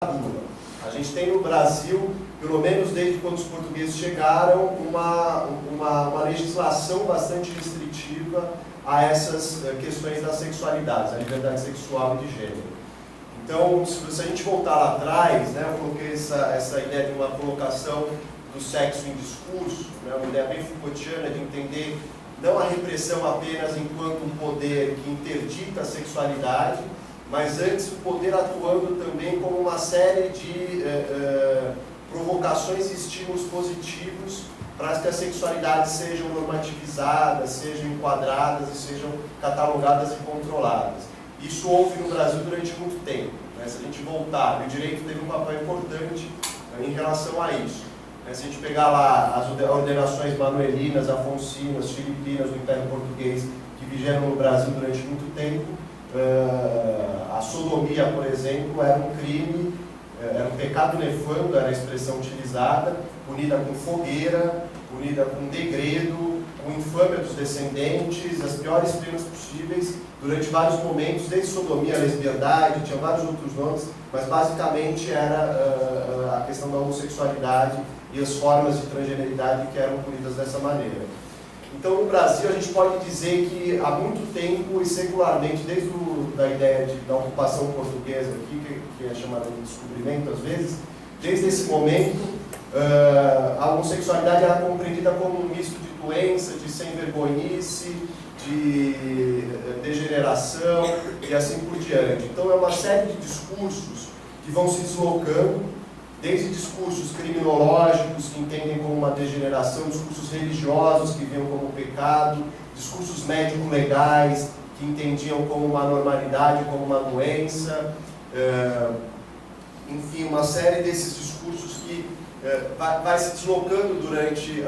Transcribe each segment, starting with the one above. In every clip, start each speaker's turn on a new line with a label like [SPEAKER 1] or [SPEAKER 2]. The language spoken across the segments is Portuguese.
[SPEAKER 1] A gente tem no Brasil, pelo menos desde quando os portugueses chegaram, uma legislação bastante restritiva a essas questões das sexualidades, a liberdade sexual e de gênero. Então, se a gente voltar lá atrás, né, eu coloquei essa ideia de uma colocação do sexo em discurso, né, uma ideia bem Foucaultiana de entender não a repressão apenas enquanto um poder que interdita a sexualidade, mas antes o poder atuando também como uma série de provocações e estímulos positivos para que as sexualidades sejam normativizadas, sejam enquadradas e sejam catalogadas e controladas. Isso houve no Brasil durante muito tempo. Né? Se a gente voltar, o direito teve um papel importante em relação a isso. Né? Se a gente pegar lá as ordenações manuelinas, afonsinas, filipinas do Império Português, que vigeram no Brasil durante muito tempo, a sodomia, por exemplo, era um crime, era um pecado nefando, era a expressão utilizada, punida com fogueira, punida com degredo, com infâmia dos descendentes, as piores penas possíveis, durante vários momentos, desde sodomia, lesbiandade, tinha vários outros nomes, mas basicamente era a questão da homossexualidade e as formas de transgeneridade que eram punidas dessa maneira. Então, no Brasil, a gente pode dizer que há muito tempo e secularmente, desde a ideia da ocupação portuguesa aqui, que é chamada de descobrimento às vezes, desde esse momento, a homossexualidade era compreendida como um misto de doença, de sem-vergonhice, de degeneração e assim por diante. Então, é uma série de discursos que vão se deslocando, desde discursos criminológicos que entendem como uma degeneração, discursos religiosos que viam como pecado, discursos médico-legais que entendiam como uma normalidade, como uma doença, enfim, uma série desses discursos que vai se deslocando durante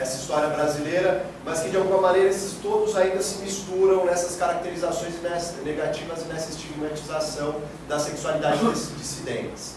[SPEAKER 1] essa história brasileira, mas que de alguma maneira esses todos ainda se misturam nessas caracterizações negativas e nessa estigmatização das sexualidades dissidentes.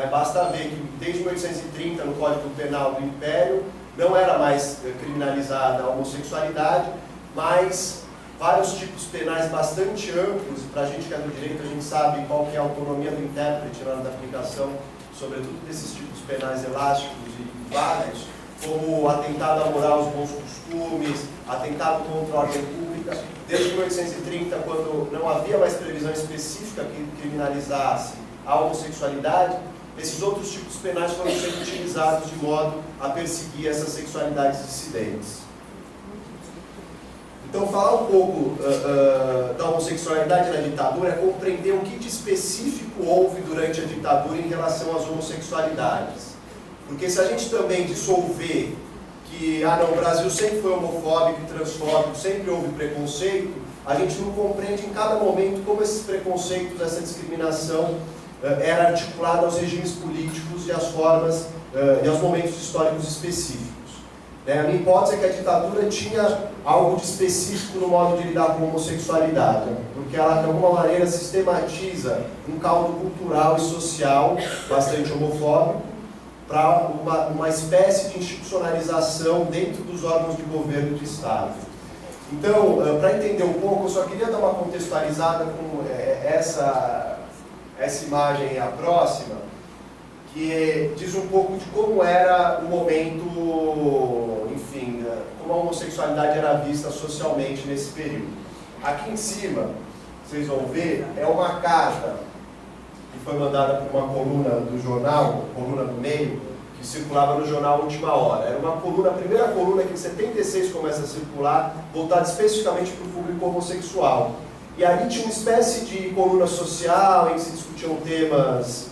[SPEAKER 1] Basta ver que desde 1830, no Código Penal do Império, não era mais criminalizada a homossexualidade, mas vários tipos penais bastante amplos, e para a gente que é do direito, a gente sabe qual que é a autonomia do intérprete na hora da aplicação, sobretudo desses tipos penais elásticos e vários, como atentado à moral, aos bons costumes, atentado contra a ordem pública. Desde 1830, quando não havia mais previsão específica que criminalizasse a homossexualidade, esses outros tipos penais foram sendo utilizados de modo a perseguir essas sexualidades dissidentes. Então, falar um pouco da homossexualidade na ditadura é compreender o que de específico houve durante a ditadura em relação às homossexualidades. Porque se a gente também dissolver que não, o Brasil sempre foi homofóbico e transfóbico, sempre houve preconceito, a gente não compreende em cada momento como esses preconceitos, essa discriminação era articulada aos regimes políticos e às formas e aos momentos históricos específicos. A minha hipótese é que a ditadura tinha algo de específico no modo de lidar com a homossexualidade, porque ela, de alguma maneira, sistematiza um caldo cultural e social bastante homofóbico para uma espécie de institucionalização dentro dos órgãos de governo do Estado. Então, para entender um pouco, eu só queria dar uma contextualizada com essa imagem, a próxima, que diz um pouco de como era o momento, enfim, como a homossexualidade era vista socialmente nesse período. Aqui em cima, vocês vão ver, é uma carta que foi mandada por uma coluna do jornal, coluna do meio, que circulava no jornal Última Hora. Era uma coluna, a primeira coluna que em 76 começa a circular, voltada especificamente para o público homossexual. E ali tinha uma espécie de coluna social em que se discutiam temas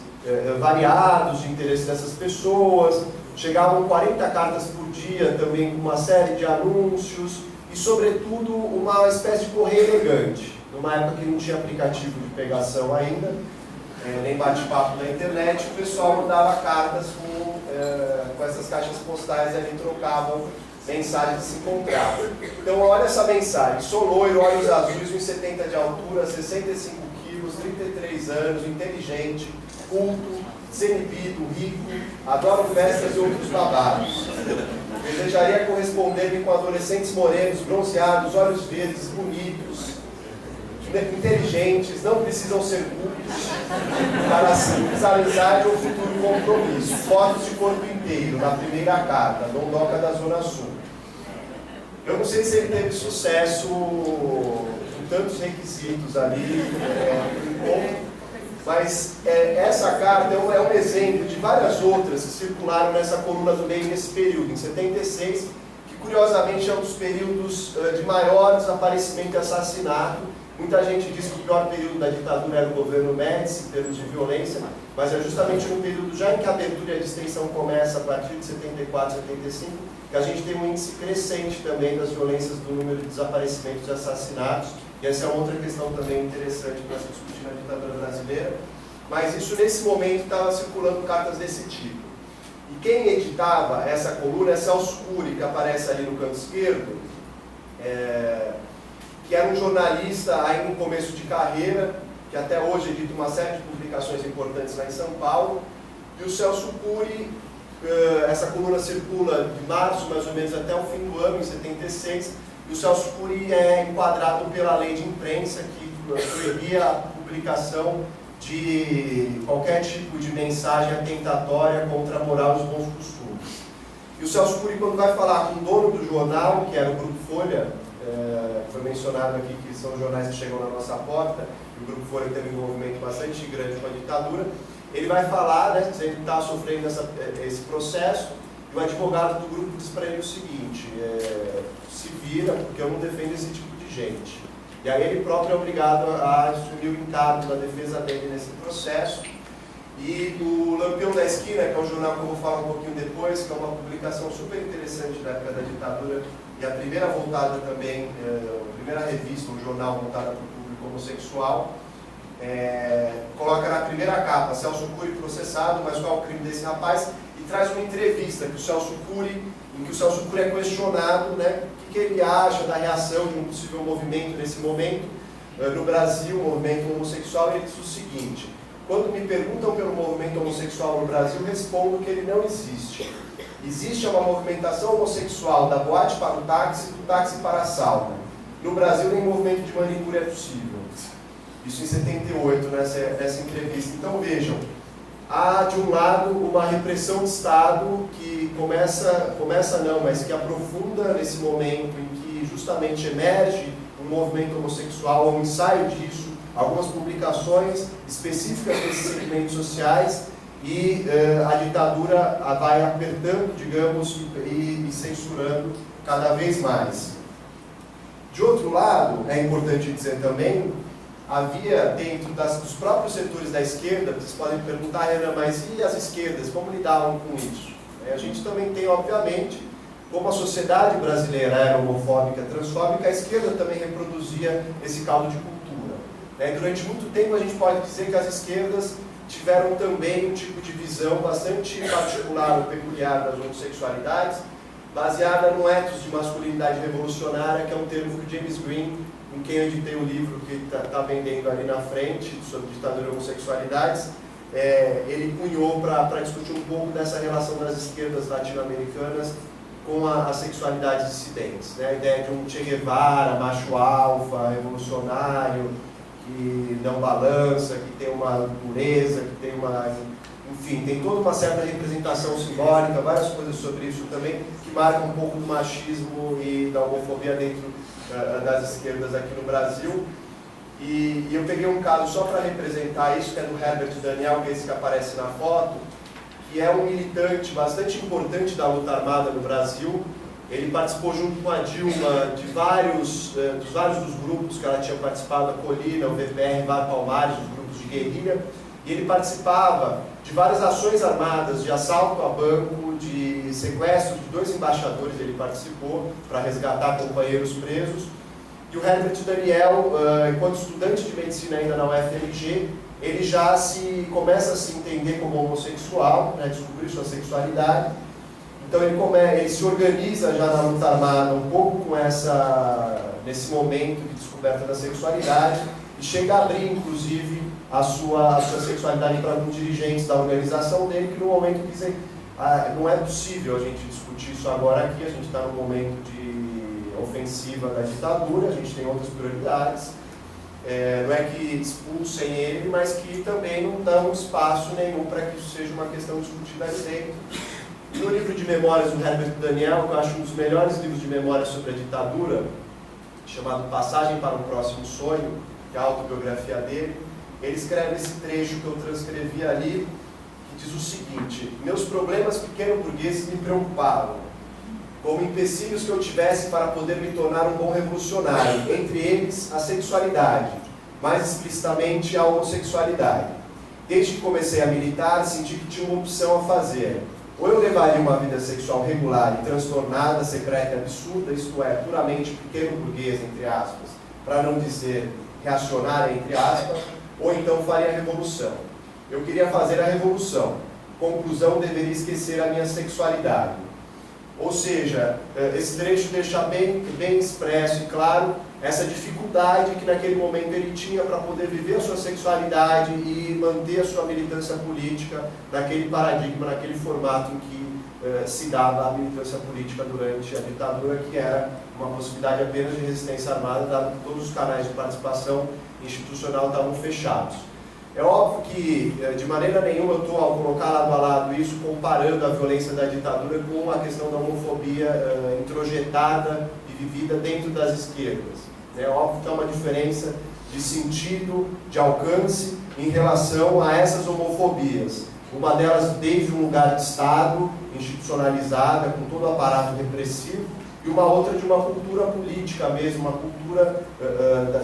[SPEAKER 1] variados de interesse dessas pessoas, chegavam 40 cartas por dia também com uma série de anúncios e, sobretudo, uma espécie de correio elegante. Numa época que não tinha aplicativo de pegação ainda, nem bate-papo na internet, o pessoal mandava cartas com essas caixas postais ali, trocavam mensagens de se encontrar. Então, olha essa mensagem: sou loiro, olhos azuis, 1,70 de altura, 65 quilos, 33 anos, inteligente, culto, desinibido, rico, adoro festas e outros babados. Desejaria corresponder-me com adolescentes morenos, bronzeados, olhos verdes, bonitos, inteligentes, não precisam ser cultos para a simples amizade ou futuro compromisso. Fotos de corpo inteiro, na primeira carta, Dondoca da Zona Sul. Eu não sei se ele teve sucesso com tantos requisitos ali, mas essa carta é um exemplo de várias outras que circularam nessa coluna do meio nesse período, em 76, que curiosamente é um dos períodos de maior desaparecimento e assassinato. Muita gente diz que o pior período da ditadura era o governo Médici, em termos de violência, mas é justamente no período já em que a abertura e a distensão começa, a partir de 74, 75, que a gente tem um índice crescente também das violências do número de desaparecimentos e assassinatos. E essa é uma outra questão também interessante para se discutir na ditadura brasileira. Mas isso, nesse momento, estava circulando cartas desse tipo. E quem editava essa coluna é Celso Cury, que aparece ali no canto esquerdo, que era um jornalista ainda no começo de carreira, que até hoje edita uma série de publicações importantes lá em São Paulo. E o Celso Cury, essa coluna circula de março mais ou menos até o fim do ano, em 76, e o Celso Cury é enquadrado pela lei de imprensa, que proibia a publicação de qualquer tipo de mensagem atentatória contra a moral e os bons costumes. E o Celso Cury, quando vai falar com o dono do jornal, que era o Grupo Folha, foi mencionado aqui que são jornais que chegam na nossa porta, e o Grupo Folha teve um envolvimento bastante grande com a ditadura, ele vai falar, né, que ele está sofrendo esse processo, e o advogado do grupo diz para ele o seguinte, se vira, porque eu não defendo esse tipo de gente. E aí ele próprio é obrigado a assumir o encargo da defesa dele nesse processo. E o Lampião da Esquina, que é um jornal que eu vou falar um pouquinho depois, que é uma publicação super interessante da época da ditadura, e a primeira voltada também, a primeira revista, um jornal voltado para o público homossexual, coloca na primeira capa Celso Cury processado, mas qual é o crime desse rapaz? E traz uma entrevista que o Celso Cury, em que o Celso Cury é questionado, né, o que ele acha da reação de um possível movimento nesse momento no Brasil, o movimento homossexual, e ele diz o seguinte: quando me perguntam pelo movimento homossexual no Brasil, respondo que ele não existe. Existe uma movimentação homossexual da boate para o táxi, do táxi para a sauna. No Brasil, nem movimento de manicure é possível. Isso em 78, nessa entrevista. Então vejam, há de um lado uma repressão de Estado que começa não, mas que aprofunda nesse momento em que justamente emerge um movimento homossexual, um ensaio disso, algumas publicações específicas desses segmentos sociais, e a ditadura vai apertando, digamos, e censurando cada vez mais. De outro lado, é importante dizer também, havia dentro dos próprios setores da esquerda, vocês podem perguntar, Renan, mas e as esquerdas, como lidavam com isso? A gente também tem, obviamente, como a sociedade brasileira era homofóbica, transfóbica, a esquerda também reproduzia esse caldo de cultura. Durante muito tempo a gente pode dizer que as esquerdas tiveram também um tipo de visão bastante particular ou peculiar das homossexualidades, baseada no ethos de masculinidade revolucionária, que é um termo que o James Green, com quem eu editei o livro que está vendendo ali na frente, sobre ditadura e homossexualidades, ele cunhou para discutir um pouco dessa relação das esquerdas latino-americanas com as sexualidades dissidentes. A ideia de um Che Guevara, macho alfa, revolucionário, que não balança, que tem uma dureza, que tem enfim, tem toda uma certa representação simbólica, várias coisas sobre isso também, que marcam um pouco do machismo e da homofobia dentro das esquerdas aqui no Brasil. E eu peguei um caso só para representar isso, que é do Herbert Daniel, que é esse que aparece na foto, que é um militante bastante importante da luta armada no Brasil. Ele participou junto com a Dilma de vários dos grupos que ela tinha participado, a Colina, o VPR, VAR Palmares, os grupos de guerrilha, e ele participava de várias ações armadas, de assalto a banco, de sequestro de 2 embaixadores, ele participou para resgatar companheiros presos. E o Herbert Daniel, enquanto estudante de medicina ainda na UFMG, ele já começa a se entender como homossexual, descobrir sua sexualidade. Então ele se organiza já na luta armada um pouco nesse momento de descoberta da sexualidade, e chega a abrir, inclusive, a sua sexualidade para alguns dirigentes da organização dele, que no momento dizem, não é possível a gente discutir isso agora aqui, a gente está num momento de ofensiva da ditadura, a gente tem outras prioridades. não é que expulsem ele, mas que também não dão espaço nenhum para que isso seja uma questão discutida ali dentro. E no livro de memórias do Herbert Daniel, que eu acho um dos melhores livros de memórias sobre a ditadura, chamado Passagem para um Próximo Sonho, que é a autobiografia dele, ele escreve esse trecho que eu transcrevi ali, que diz o seguinte: meus problemas pequeno-burgueses me preocupavam, como empecilhos que eu tivesse para poder me tornar um bom revolucionário, entre eles a sexualidade, mais explicitamente a homossexualidade. Desde que comecei a militar, senti que tinha uma opção a fazer. Ou eu levaria uma vida sexual regular e transtornada, secreta e absurda, isto é, puramente pequeno-burguês, entre aspas, para não dizer reacionária, entre aspas, ou então faria a revolução. Eu queria fazer a revolução. Conclusão, deveria esquecer a minha sexualidade. Ou seja, esse trecho deixa bem expresso e claro essa dificuldade que naquele momento ele tinha para poder viver a sua sexualidade e manter a sua militância política naquele paradigma, naquele formato em que se dava a militância política durante a ditadura, que era uma possibilidade apenas de resistência armada, dado que todos os canais de participação institucional estavam fechados. É óbvio que, de maneira nenhuma, eu estou, ao colocar lado a lado isso, comparando a violência da ditadura com a questão da homofobia introjetada e vivida dentro das esquerdas. É óbvio que há uma diferença de sentido, de alcance, em relação a essas homofobias. Uma delas desde um lugar de Estado, institucionalizada, com todo o aparato repressivo, e uma outra de uma cultura política mesmo, uma cultura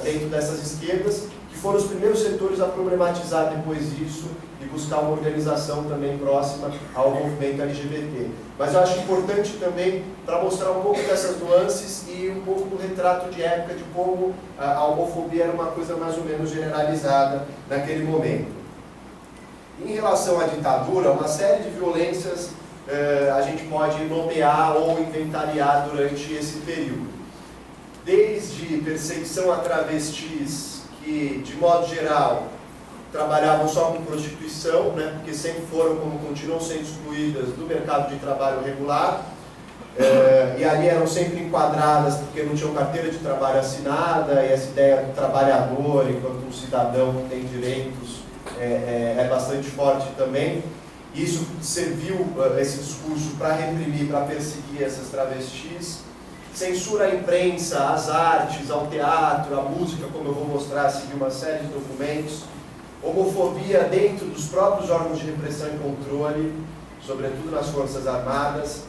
[SPEAKER 1] dentro dessas esquerdas, que foram os primeiros setores a problematizar depois disso e buscar uma organização também próxima ao movimento LGBT. Mas eu acho importante também para mostrar um pouco dessas nuances e um pouco do retrato de época de como a homofobia era uma coisa mais ou menos generalizada naquele momento. Em relação à ditadura, uma série de violências a gente pode nomear ou inventariar durante esse período. Desde perseguição a travestis, que, de modo geral, trabalhavam só com prostituição, né, porque sempre foram, como continuam sendo excluídas do mercado de trabalho regular, e ali eram sempre enquadradas porque não tinham carteira de trabalho assinada, e essa ideia do trabalhador enquanto um cidadão que tem direitos é bastante forte também. Isso serviu, esse discurso, para reprimir, para perseguir essas travestis. Censura à imprensa, às artes, ao teatro, à música, como eu vou mostrar a seguir uma série de documentos. Homofobia dentro dos próprios órgãos de repressão e controle, sobretudo nas Forças Armadas.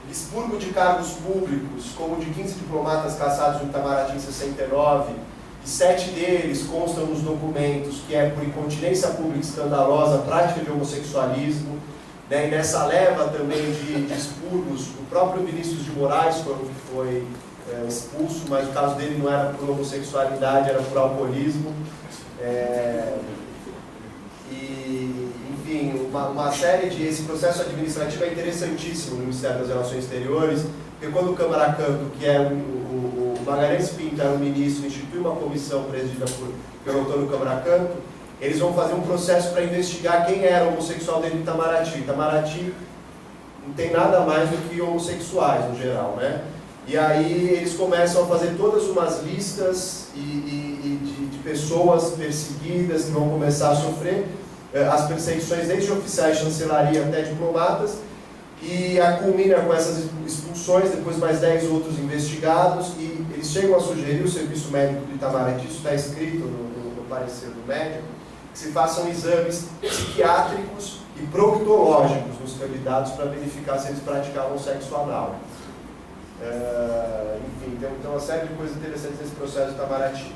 [SPEAKER 1] Expurgo de cargos públicos, como de 15 diplomatas caçados no Itamaraty em 69, e 7 deles constam nos documentos que é por incontinência pública escandalosa, prática de homossexualismo, né? E nessa leva também de expurgos, o próprio Vinícius de Moraes foi expulso, mas o caso dele não era por homossexualidade, era por alcoolismo. Enfim, uma série de... Esse processo administrativo é interessantíssimo no Ministério das Relações Exteriores, porque quando o Câmara Canto, que é o Magalhães Pinto era o ministro, institui uma comissão presidida pelo Antônio Câmara Canto, eles vão fazer um processo para investigar quem era homossexual dentro do Itamaraty. Itamaraty não tem nada mais do que homossexuais, no geral, né? E aí eles começam a fazer todas umas listas de pessoas perseguidas que vão começar a sofrer as perseguições desde oficiais de chancelaria até diplomatas, e culmina com essas expulsões, depois mais 10 outros investigados, e eles chegam a sugerir, o Serviço Médico do Itamaraty, isso está escrito no parecer do médico, que se façam exames psiquiátricos e proctológicos nos candidatos para verificar se eles praticavam sexo anal. Enfim, tem uma série de coisas interessantes nesse processo do Itamaraty.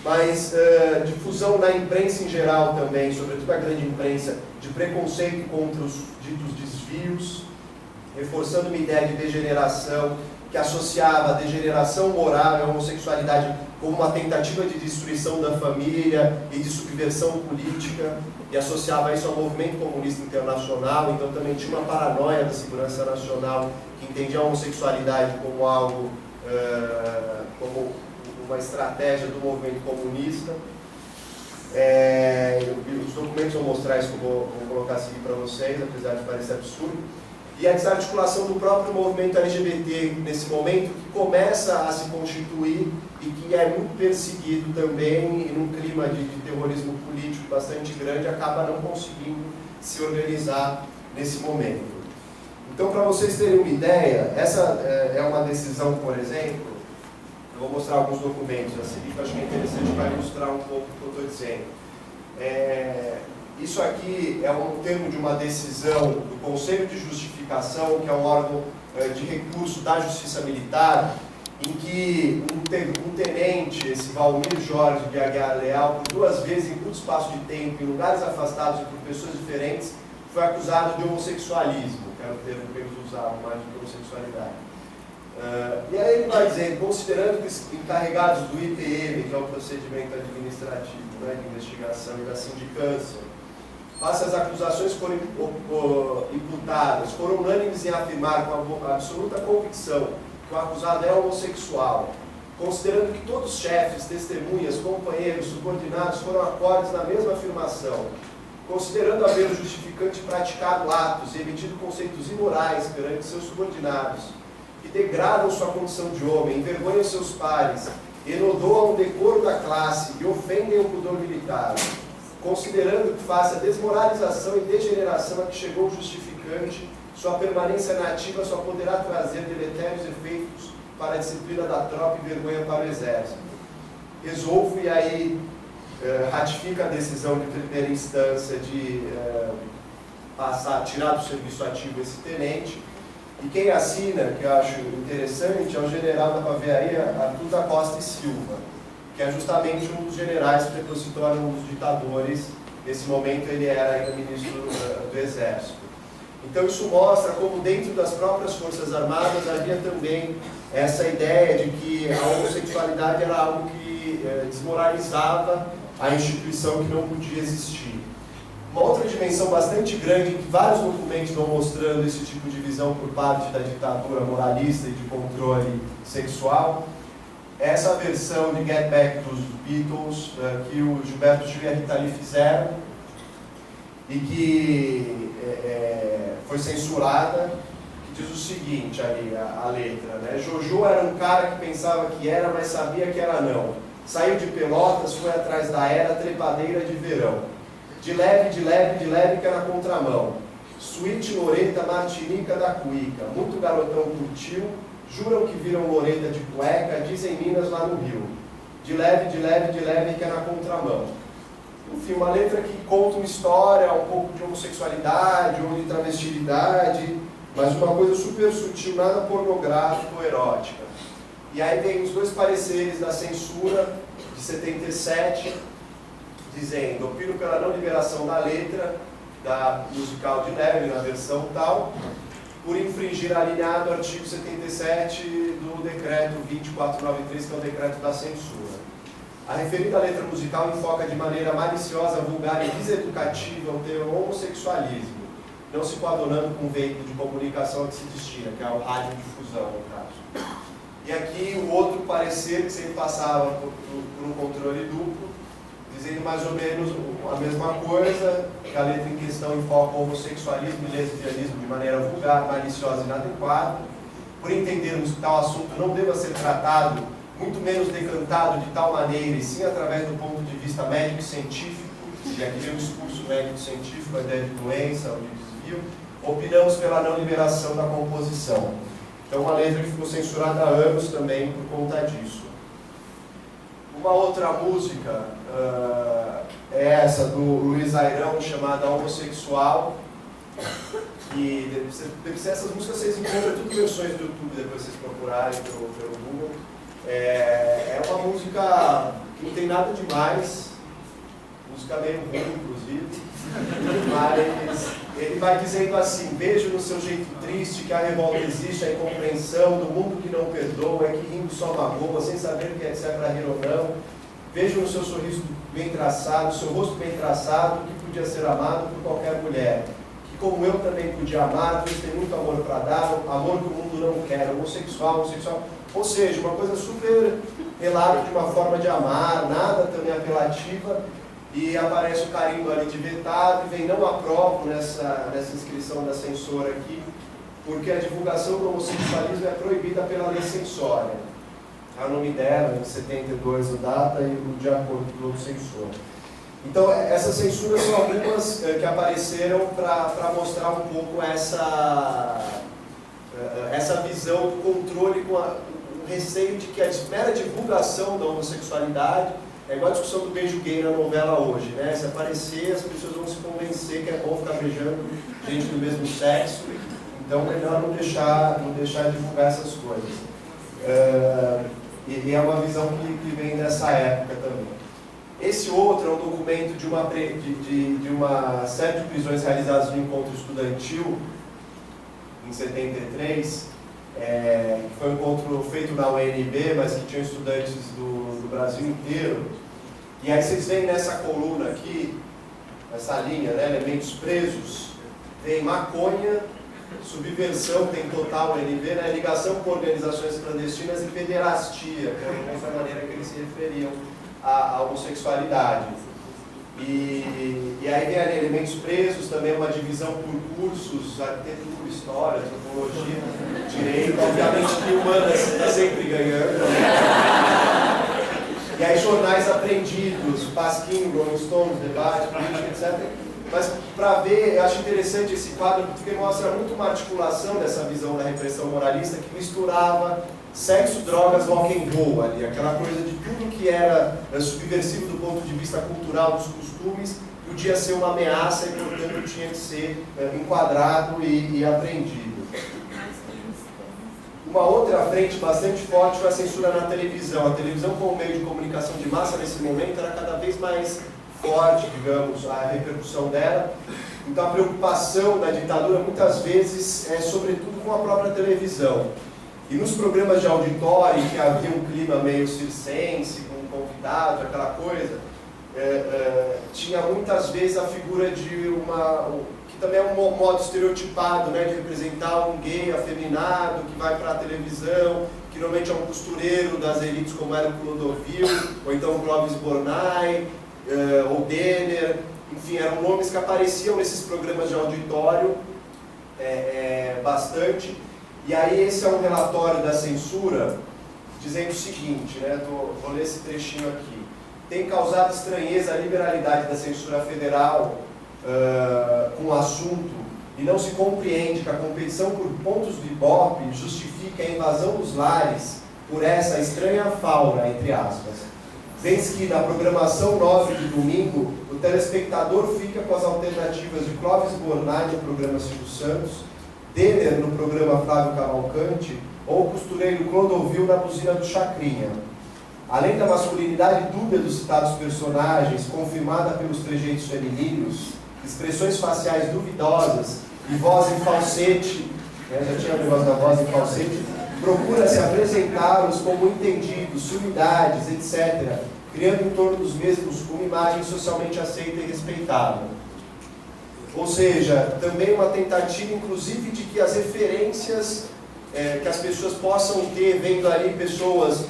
[SPEAKER 1] Mas difusão na imprensa em geral também, sobretudo a grande imprensa, de preconceito contra os ditos desvios, reforçando uma ideia de degeneração que associava a degeneração moral e a homossexualidade como uma tentativa de destruição da família e de subversão política, e associava isso ao movimento comunista internacional. Então também tinha uma paranoia da segurança nacional que entendia a homossexualidade como algo, como uma estratégia do movimento comunista. Os documentos vão mostrar isso, que eu vou colocar a seguir para vocês, apesar de parecer absurdo. e a desarticulação do próprio movimento LGBT nesse momento, que começa a se constituir e que é muito perseguido também, e num clima de terrorismo político bastante grande, acaba não conseguindo se organizar nesse momento. Então, para vocês terem uma ideia, essa é uma decisão, por exemplo, eu vou mostrar alguns documentos a seguir, que eu acho que é interessante para ilustrar um pouco o que eu estou dizendo. Isso aqui é um termo de uma decisão do Conselho de Justificação, que é um órgão de recurso da Justiça Militar, em que um tenente, esse Valmir Jorge de Aguiar Leal, por 2 vezes, em curto espaço de tempo, em lugares afastados e por pessoas diferentes, foi acusado de homossexualismo, que era o termo que eles usavam mais do que homossexualidade. E aí ele vai dizendo, considerando que os encarregados do IPM, que é o procedimento administrativo, né, de investigação e da sindicância, face às acusações foram imputadas, foram unânimes em afirmar com absoluta convicção que o acusado é homossexual, considerando que todos os chefes, testemunhas, companheiros, subordinados foram acordes na mesma afirmação, considerando haver o justificante praticado atos e emitido conceitos imorais perante seus subordinados, que degradam sua condição de homem, envergonham seus pares, enodoam o decoro da classe e ofendem o pudor militar, considerando que face a desmoralização e degeneração a que chegou o justificante, sua permanência nativa só poderá trazer deletérios efeitos para a disciplina da tropa e vergonha para o exército. Resolvo, e aí ratifica a decisão de primeira instância de tirar do serviço ativo esse tenente, e quem assina, que eu acho interessante, é o general da Paveiaria, Arthur da Costa e Silva, que é justamente um dos generais que depois se torna um dos ditadores. Nesse momento ele era ainda ministro do Exército. Então isso mostra como dentro das próprias Forças Armadas havia também essa ideia de que a homossexualidade era algo que desmoralizava a instituição, que não podia existir. Uma outra dimensão bastante grande, que vários documentos vão mostrando esse tipo de visão por parte da ditadura moralista e de controle sexual, é essa versão de Get Back dos Beatles, que o Gilberto Gil e a Rita Lee fizeram, e que foi censurada, que diz o seguinte ali, a letra, né? Jojo era um cara que pensava que era, mas sabia que era não. Saiu de Pelotas, foi atrás da era trepadeira de verão. De leve, de leve, de leve que era contramão. Suíte Loreta, Martinica da Cuíca. Muito garotão curtiu, juram que viram Loreta de cueca, dizem Minas lá no Rio. De leve, de leve, de leve que é na contramão. Enfim, uma letra que conta uma história, um pouco de homossexualidade ou de travestilidade, mas uma coisa super sutil, nada pornográfico ou erótica. E aí vem os 2 pareceres da censura de 77, dizendo: opino pela não liberação da letra da musical de Leve, na versão tal, por infringir alinhado o artigo 77 do decreto 2493, que é o decreto da censura. A referida letra musical enfoca de maneira maliciosa, vulgar e deseducativa o termo homossexualismo, não se coadunando com o veículo de comunicação a que se destina, que é o radiodifusão, no caso. E aqui o outro parecer, que sempre passava por um controle duplo, dizendo mais ou menos a mesma coisa, que a letra em questão enfoca o homossexualismo e lesbianismo de maneira vulgar, maliciosa e inadequada, por entendermos que tal assunto não deva ser tratado, muito menos decantado de tal maneira, e sim através do ponto de vista médico-científico, e aqui vem o discurso médico-científico, a ideia de doença ou de desvio, opinamos pela não liberação da composição. Então, uma letra que ficou censurada há anos também por conta disso. Uma outra música é essa do Luiz Airão, chamada Homossexual, e essas músicas vocês encontram tudo versões do YouTube, depois vocês procurarem pelo Google. É uma música que não tem nada demais, música meio ruim, inclusive, mas ele vai dizendo assim: vejo no seu jeito triste que a revolta existe, a incompreensão do mundo que não perdoa, é que rindo só magoa, sem saber se é para rir ou não. Vejo no seu sorriso bem traçado, seu rosto bem traçado, que podia ser amado por qualquer mulher. Que como eu também podia amar, pois tem muito amor para dar, amor que o mundo não quer, homossexual. Ou seja, uma coisa super relata de uma forma de amar, nada também apelativa, e aparece o carimbo ali de vetado, e vem não aprovo nessa inscrição da censora aqui, porque a divulgação do homossexualismo é proibida pela lei censória. É o nome dela, em 72 a data e o de acordo com o censor. Então, essas censuras são algumas que apareceram para mostrar um pouco essa visão do controle com o receio de que a mera divulgação da homossexualidade é igual a discussão do beijo gay na novela hoje, né? Se aparecer, as pessoas vão se convencer que é bom ficar beijando gente do mesmo sexo, então é melhor não deixar divulgar essas coisas. E é uma visão que vem dessa época também. Esse outro é um documento de uma série de prisões realizadas no encontro estudantil, em 73, que foi um encontro feito na UNB, mas que tinha estudantes do Brasil inteiro. E aí vocês veem nessa coluna aqui, nessa linha, né, elementos presos, tem maconha, subversão, tem total UNB, né, ligação com organizações clandestinas e pederastia, que é a maneira que eles se referiam à homossexualidade. E aí vem ali elementos presos, também uma divisão por cursos, arquitetura, história, antropologia, direito, obviamente que humanas está sempre ganhando. E aí jornais apreendidos, Pasquim, Rolling Stones, debate, política, etc. Mas para ver, eu acho interessante esse quadro, porque mostra muito uma articulação dessa visão da repressão moralista que misturava sexo, drogas, rock and roll ali, aquela coisa de tudo que era subversivo do ponto de vista cultural dos costumes, podia ser uma ameaça e, portanto, tinha que ser enquadrado e apreendido. Uma outra frente bastante forte foi a censura na televisão. A televisão, como meio de comunicação de massa, nesse momento, era cada vez mais forte, digamos, a repercussão dela. Então, a preocupação da ditadura, muitas vezes, é sobretudo com a própria televisão. E nos programas de auditório, que havia um clima meio circense, com convidados, aquela coisa, tinha muitas vezes a figura de que também é um modo estereotipado, né, de representar um gay afeminado que vai para a televisão, que normalmente é um costureiro das elites, como era o Clodovil, ou então o Clóvis Bornai, ou Denner, enfim, eram nomes que apareciam nesses programas de auditório bastante. E aí esse é um relatório da censura dizendo o seguinte, né, vou ler esse trechinho aqui. Tem causado estranheza a liberalidade da censura federal com o assunto e não se compreende que a competição por pontos do Ibope justifique a invasão dos lares por essa estranha fauna, entre aspas. Vez que na programação 9 de domingo, o telespectador fica com as alternativas de Clóvis Bornai no programa Silvio Santos, Denner no programa Flávio Cavalcante ou o costureiro Clodovil na buzina do Chacrinha. Além da masculinidade dúbia dos citados personagens, confirmada pelos trejeitos femininos, expressões faciais duvidosas e voz em falsete, né, já tinha o negócio da voz em falsete, procura-se apresentá-los como entendidos, sumidades, etc., criando em torno dos mesmos uma imagem socialmente aceita e respeitável. Ou seja, também uma tentativa, inclusive, de que as referências que as pessoas possam ter, vendo ali pessoas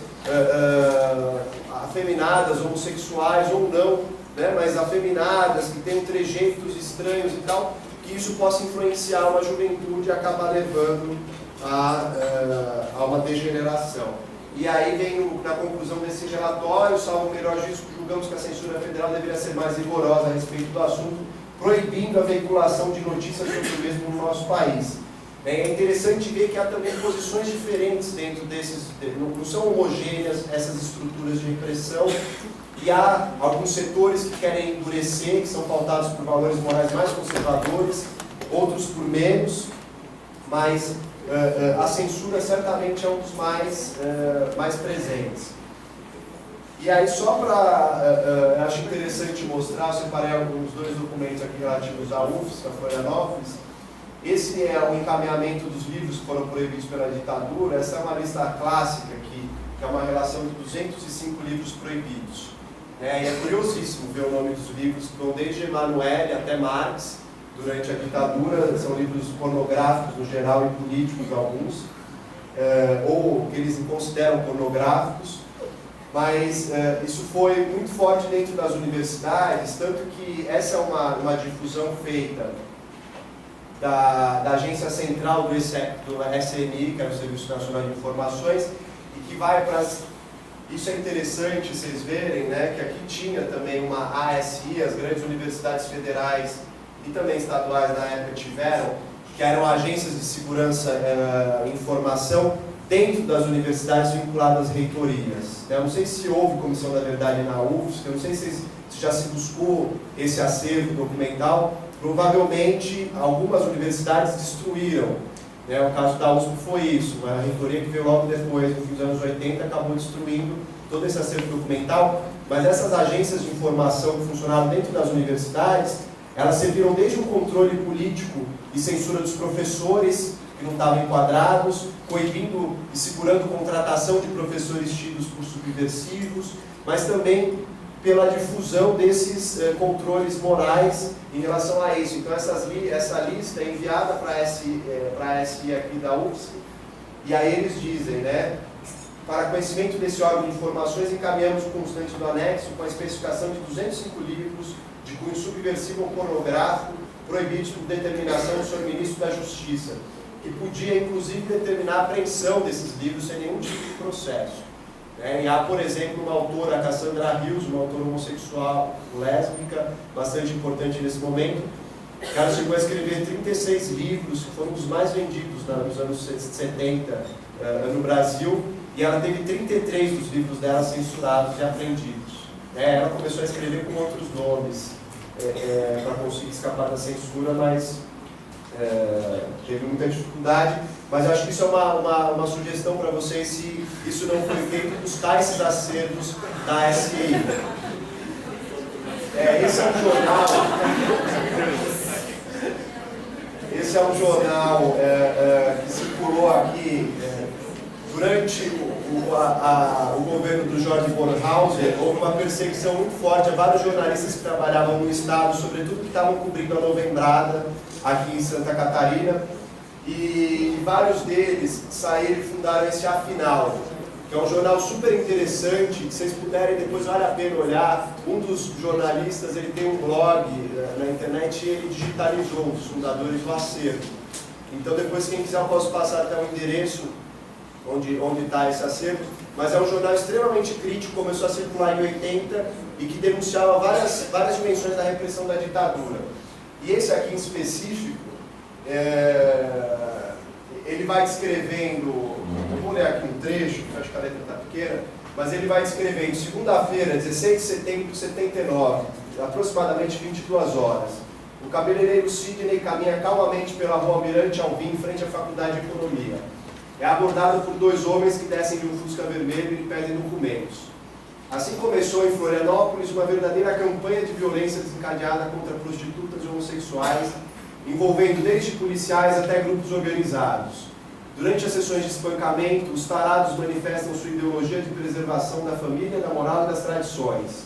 [SPEAKER 1] afeminadas, homossexuais ou não, né, mas afeminadas, que têm trejeitos estranhos e tal, que isso possa influenciar uma juventude e acabar levando a uma degeneração. E aí vem na conclusão desse relatório, salvo o melhor juízo, julgamos que a censura federal deveria ser mais rigorosa a respeito do assunto, proibindo a veiculação de notícias sobre o mesmo no nosso país. É interessante ver que há também posições diferentes dentro desses, não são homogêneas essas estruturas de repressão, e há alguns setores que querem endurecer, que são pautados por valores morais mais conservadores, outros por menos, mas a censura certamente é um dos mais presentes. E aí, só para, acho interessante mostrar, eu separei alguns dois documentos aqui relativos à UFSC, a Florianópolis. Esse é o encaminhamento dos livros que foram proibidos pela ditadura. Essa é uma lista clássica aqui, que é uma relação de 205 livros proibidos. E é curiosíssimo ver o nome dos livros, que vão desde Emanuele até Marx, durante a ditadura. São livros pornográficos no geral e políticos alguns, ou que eles consideram pornográficos. Mas isso foi muito forte dentro das universidades, tanto que essa é uma difusão feita da Agência Central do SNI, que é o Serviço Nacional de Informações, e que vai para as... Isso é interessante vocês verem, né, que aqui tinha também uma ASI, as grandes universidades federais e também estaduais na época tiveram, que eram agências de segurança e informação dentro das universidades vinculadas às reitorias. Eu não sei se houve comissão da verdade na UFSC, eu não sei se já se buscou esse acervo documental. Provavelmente algumas universidades destruíram, né? O caso da USP foi isso, a reitoria que veio logo depois, no fim dos anos 80, acabou destruindo todo esse acervo documental, mas essas agências de informação que funcionavam dentro das universidades, elas serviram desde o controle político e censura dos professores que não estavam enquadrados, coibindo e segurando contratação de professores tidos por subversivos, mas também pela difusão desses controles morais em relação a isso. Então essa lista é enviada para a SI aqui da UFSC, e aí eles dizem, né, para conhecimento desse órgão de informações, encaminhamos o constante do anexo com a especificação de 205 livros de cunho subversivo ou pornográfico, proibidos por determinação do Sr. Ministro da Justiça, que podia, inclusive, determinar a apreensão desses livros sem nenhum tipo de processo. E há, por exemplo, uma autora, a Cassandra Rios, uma autora homossexual, lésbica, bastante importante nesse momento. Ela chegou a escrever 36 livros, que foram os mais vendidos nos anos 70 no Brasil, e ela teve 33 dos livros dela censurados e apreendidos. Ela começou a escrever com outros nomes para conseguir escapar da censura, mas teve muita dificuldade. Mas eu acho que isso é uma sugestão para vocês, se isso não foi feito, buscar esses acervos da SI. Esse é um jornal que circulou aqui durante o governo do Jorge Bornhauser. Houve uma perseguição muito forte a vários jornalistas que trabalhavam no Estado, sobretudo que estavam cobrindo a Novembrada aqui em Santa Catarina, e vários deles saíram e fundaram esse Afinal, que é um jornal super interessante, que vocês puderem depois, vale a pena olhar. Um dos jornalistas, ele tem um blog na internet e ele digitalizou, um dos fundadores do acervo. Então depois, quem quiser, eu posso passar até o endereço onde está esse acervo, mas é um jornal extremamente crítico, começou a circular em 80 e que denunciava várias dimensões da repressão da ditadura. E esse aqui em específico, ele vai descrevendo, eu vou ler aqui um trecho, acho que a letra está pequena, mas ele vai descrevendo, segunda-feira, 16 de setembro de 79, aproximadamente 22 horas. O cabeleireiro Sidney caminha calmamente pela rua Almirante Alvim, em frente à Faculdade de Economia. É abordado por dois homens que descem de um Fusca vermelho e lhe pedem documentos. Assim começou em Florianópolis uma verdadeira campanha de violência desencadeada contra prostitutas e homossexuais, envolvendo desde policiais até grupos organizados. Durante as sessões de espancamento, os tarados manifestam sua ideologia de preservação da família, da moral e das tradições.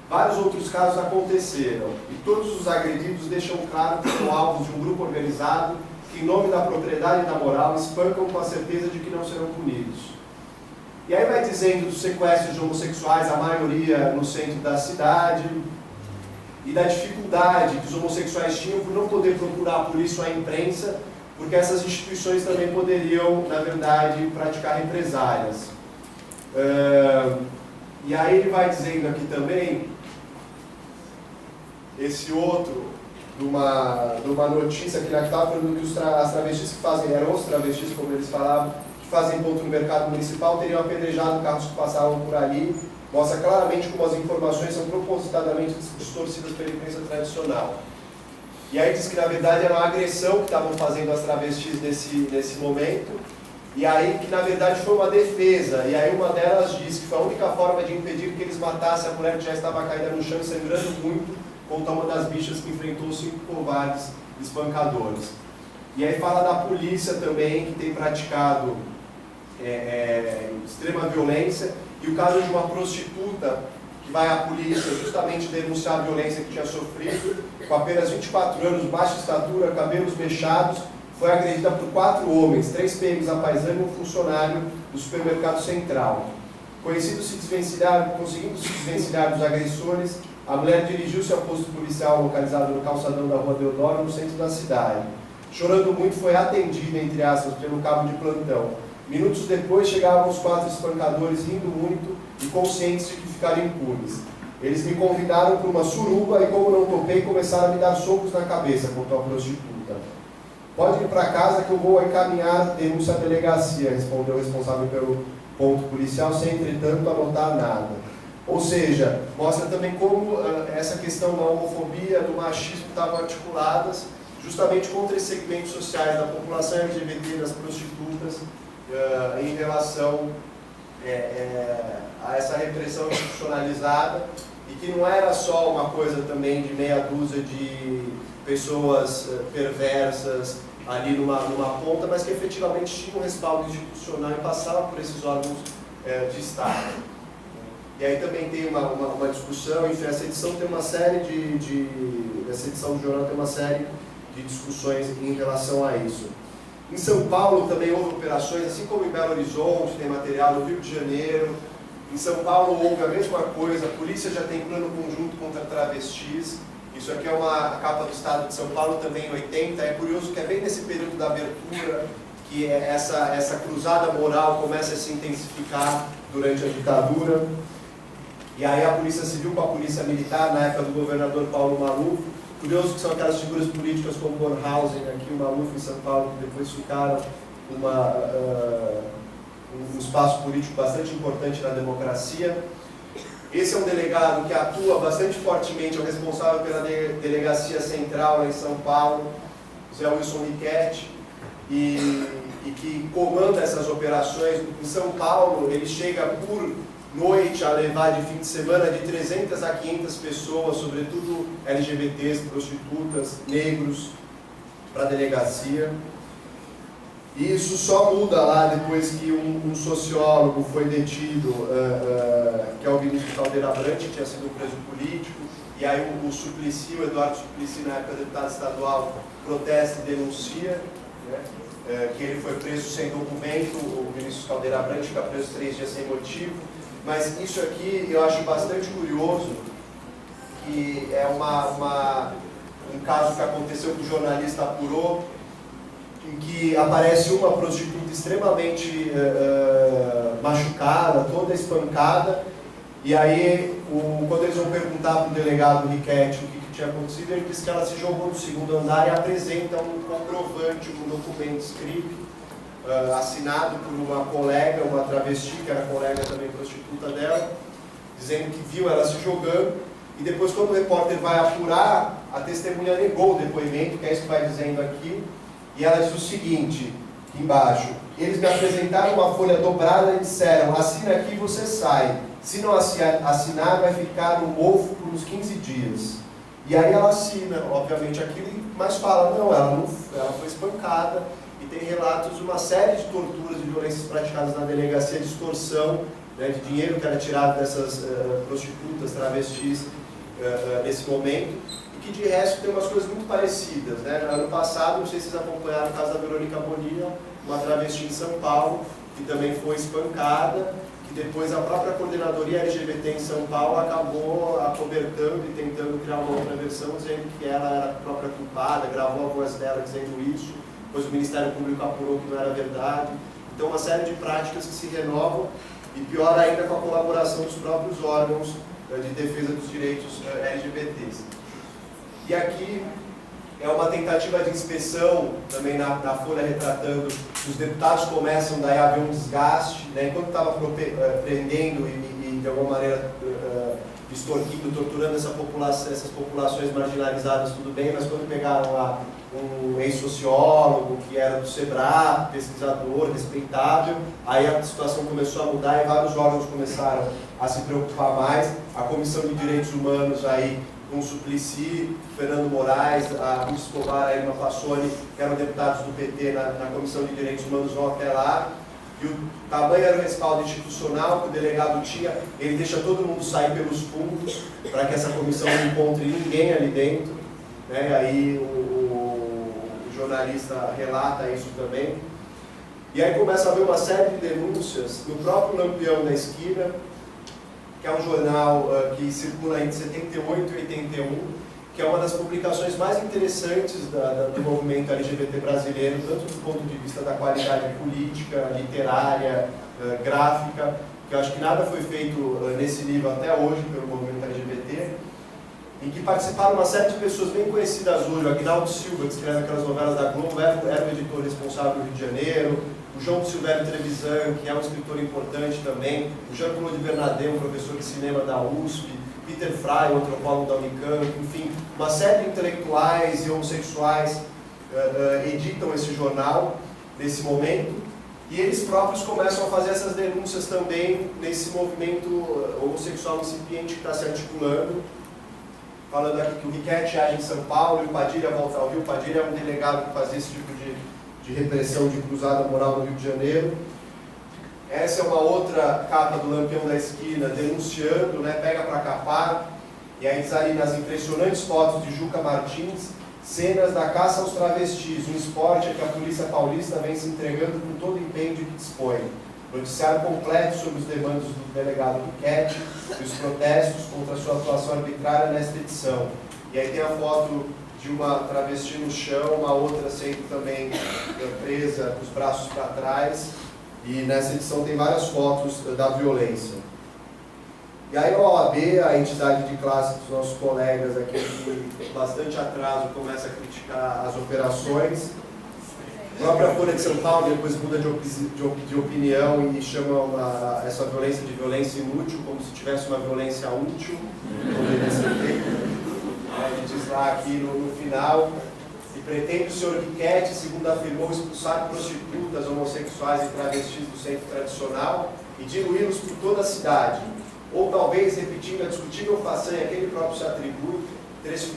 [SPEAKER 1] Vários outros casos aconteceram, e todos os agredidos deixam claro que são alvos de um grupo organizado que, em nome da propriedade e da moral, espancam com a certeza de que não serão punidos. E aí vai dizendo dos sequestros de homossexuais, a maioria no centro da cidade, e da dificuldade que os homossexuais tinham por não poder procurar por isso a imprensa, porque essas instituições também poderiam, na verdade, praticar represálias. E aí ele vai dizendo aqui também, esse outro, de uma notícia que estava falando que as travestis que fazem, eram os travestis, como eles falavam, que fazem ponto no mercado municipal, teriam apedrejado carros que passavam por ali. Mostra claramente como as informações são propositadamente distorcidas pela imprensa tradicional. E aí diz que, na verdade, era uma agressão que estavam fazendo as travestis nesse momento, e aí que, na verdade, foi uma defesa. E aí uma delas diz que foi a única forma de impedir que eles matassem a mulher que já estava caída no chão e sangrando muito, contra uma das bichas que enfrentou 5 covardes espancadores. E aí fala da polícia também, que tem praticado extrema violência, e o caso de uma prostituta que vai à polícia justamente denunciar a violência que tinha sofrido, com apenas 24 anos, baixa estatura, cabelos mechados, foi agredida por 4 homens, 3 PMs à paisana e um funcionário do supermercado Central. Conseguindo se desvencilhar dos agressores, a mulher dirigiu-se ao posto policial localizado no calçadão da Rua Deodoro, no centro da cidade. chorando muito, foi atendida, entre aspas, pelo cabo de plantão. Minutos depois chegavam os 4 espancadores rindo muito e conscientes de que ficaram impunes. Eles me convidaram para uma suruba e, como não topei, começaram a me dar socos na cabeça, contou a prostituta. Pode ir para casa que eu vou encaminhar denúncia à delegacia, respondeu o responsável pelo ponto policial, sem, entretanto, anotar nada. Ou seja, mostra também como essa questão da homofobia, do machismo estavam articuladas justamente contra esses segmentos sociais da população LGBT, das prostitutas, em relação a essa repressão institucionalizada, e que não era só uma coisa também de meia dúzia de pessoas perversas ali numa ponta, mas que efetivamente tinha um respaldo institucional e passava por esses órgãos de Estado. E aí também tem uma discussão, enfim, essa edição tem uma série essa edição do jornal tem uma série de discussões em relação a isso. Em São Paulo também houve operações, assim como em Belo Horizonte, tem material, no Rio de Janeiro. Em São Paulo houve a mesma coisa, a polícia já tem plano conjunto contra travestis. Isso aqui é a capa do Estado de São Paulo, também em 80. É curioso que é bem nesse período da abertura que essa cruzada moral começa a se intensificar durante a ditadura. E aí a Polícia Civil com a Polícia Militar, na época do governador Paulo Maluf. Curioso que são aquelas figuras políticas como Bornhausen, aqui o Maluf em São Paulo, que depois ficaram um espaço político bastante importante na democracia. Esse é um delegado que atua bastante fortemente, é o responsável pela Delegacia Central lá em São Paulo, Zé Wilson Riquetti, e que comanda essas operações. Em São Paulo, ele chega por noite a levar de fim de semana de 300 a 500 pessoas, sobretudo LGBTs, prostitutas, negros, para a delegacia. E isso só muda lá depois que um sociólogo foi detido, que é o Vinícius Caldeira Brandt, que tinha sido um preso político, e aí o Suplicy, o Eduardo Suplicy, na época deputado estadual, protesta e denuncia, né, que ele foi preso sem documento. O Vinícius Caldeira Brandt fica preso 3 dias sem motivo. Mas isso aqui eu acho bastante curioso, que é um caso que aconteceu que o jornalista apurou, em que aparece uma prostituta extremamente machucada, toda espancada, e aí quando eles vão perguntar para o delegado Riquetti o que tinha acontecido, ele diz que ela se jogou no 2º andar e apresenta um comprovante, um documento escrito, assinado por uma colega, uma travesti, que era colega também prostituta dela, dizendo que viu ela se jogando, e depois quando o repórter vai apurar, a testemunha negou o depoimento, que é isso que vai dizendo aqui, e ela diz o seguinte, aqui embaixo: eles me apresentaram uma folha dobrada e disseram, assina aqui e você sai, se não assinar vai ficar no mofo por uns 15 dias. E aí ela assina, obviamente, aquilo, mas fala, não, ela foi espancada. E tem relatos de uma série de torturas e violências praticadas na delegacia, de extorsão, né, de dinheiro que era tirado dessas prostitutas, travestis, nesse momento, e que de resto tem umas coisas muito parecidas. Né? Ano passado, não sei se vocês acompanharam o caso da Verônica Bonilla, uma travesti em São Paulo, que também foi espancada, que depois a própria coordenadoria LGBT em São Paulo acabou acobertando e tentando criar uma outra versão, dizendo que ela era a própria culpada, gravou a voz dela dizendo isso. Depois o Ministério Público apurou que não era verdade. Então, uma série de práticas que se renovam, e pior ainda com a colaboração dos próprios órgãos de defesa dos direitos LGBTs. E aqui é uma tentativa de inspeção, também na Folha retratando, os deputados começam daí a haver um desgaste, né? Enquanto estava prendendo e de alguma maneira extorquindo, torturando essas populações marginalizadas, tudo bem, mas quando pegaram lá um ex-sociólogo que era do SEBRAE, pesquisador, respeitável, aí a situação começou a mudar e vários órgãos começaram a se preocupar mais. A Comissão de Direitos Humanos aí, com o Suplicy, Fernando Moraes, a Ruth Escobar, a Irma Passoni, que eram deputados do PT na Comissão de Direitos Humanos, vão até lá. E o tamanho era o respaldo institucional que o delegado tinha, ele deixa todo mundo sair pelos fundos, para que essa comissão não encontre ninguém ali dentro. Né? Aí o jornalista relata isso também. E aí começa a haver uma série de denúncias no próprio Lampião da Esquina, que é um jornal que circula entre 78 e 81, que é uma das publicações mais interessantes do movimento LGBT brasileiro, tanto do ponto de vista da qualidade política, literária, gráfica, que eu acho que nada foi feito nesse nível até hoje pelo movimento LGBT, em que participaram uma série de pessoas bem conhecidas hoje. O Aguinaldo Silva, que escreve aquelas novelas da Globo, era o editor responsável do Rio de Janeiro, o João Silvério Trevisan, que é um escritor importante também, o Jean-Claude Bernardet, um professor de cinema da USP, Peter Frey, um antropólogo da Unicamp, enfim, uma série de intelectuais e homossexuais editam esse jornal nesse momento, e eles próprios começam a fazer essas denúncias também nesse movimento homossexual incipiente que está se articulando, falando aqui que o Riquetti age em São Paulo e o Padilha volta ao Rio. O Padilha é um delegado que fazia esse tipo de repressão de cruzada moral no Rio de Janeiro. Essa é uma outra capa do Lampião da Esquina, denunciando, né, pega para capar, e aí diz ali nas impressionantes fotos de Juca Martins, cenas da caça aos travestis, um esporte a que a polícia paulista vem se entregando com todo o empenho de que dispõe. Noticiário completo sobre os demandos do delegado Riquetti e os protestos contra a sua atuação arbitrária nesta edição. E aí tem a foto de uma travesti no chão, uma outra sendo também presa com os braços para trás. E nessa edição tem várias fotos da violência. E aí a OAB, a entidade de classe dos nossos colegas aqui, com bastante atraso, começa a criticar as operações. A própria Folha de São Paulo depois muda de opinião e chama essa violência de violência inútil, como se tivesse uma violência útil, poderia ser feita. Ele diz lá aqui no final, e pretende o senhor Riquetti, segundo afirmou, expulsar prostitutas, homossexuais e travestis do centro tradicional e diluí-los por toda a cidade. Ou talvez, repetindo a discutível façanha que ele próprio se atribui,